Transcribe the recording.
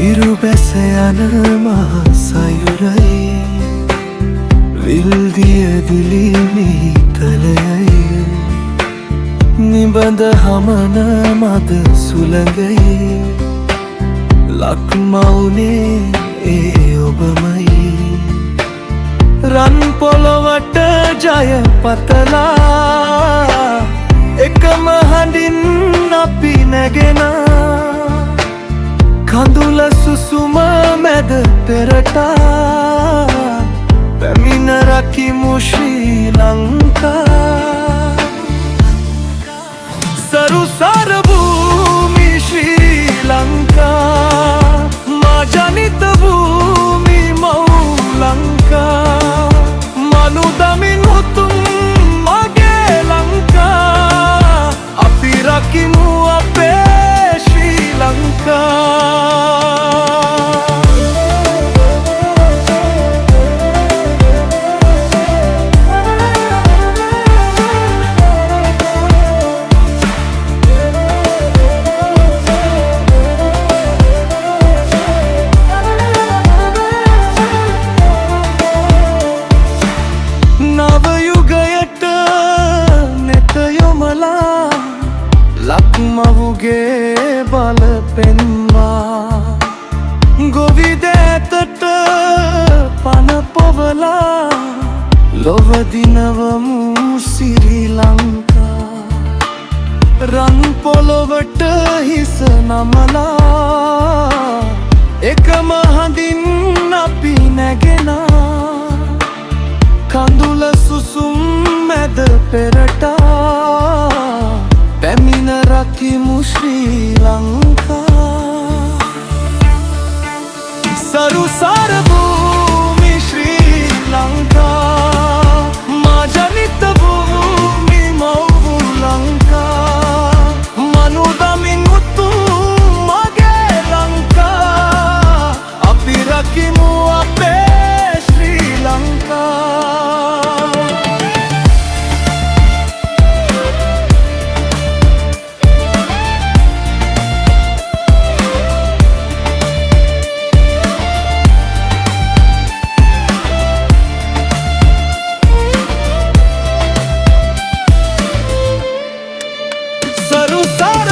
හිරු බැස යන මහා සයුරයි විල්දිය දිලිමි තලයයි නිබඳ හමන මද සුළඟයි ලක්මවුනේ ඒ ඔබමයි රන් පොළොවට ජය පතලා එකම හඬින් අපි නැගෙන කඳුල සුසුම මැද පෙරටා පැමිණ රකිමු ශ්‍රී ලංකා සරුසර භූමි ශ්‍රී ලංකා මා ජනිත භූමි මව් ලංකා මනුදමින් උතුම් මගේ ලංකා අපි රකිමු අපේ ශ්‍රී ලංකා ලක්මවුගේ බල පෙන්වා ගොවිදෑතට පන පොවලා ලොවදිනවමු සිරි ලංකා රන් පොළොවට හිස නමලා එකම හඳින් අපි නැගෙනා කඳුල සුසුම් මැද පෙරටා පැමිණ රකිමු ශ්‍රී ලංකා සරුසර භූමි ශ්‍රී ලංකා මා ජනිත භූමි මව් ලංකා මනුදමින් උතුම් මගේ ලංකා අපි රකිමු අපේ ශ්‍රී ලංකා Sarusara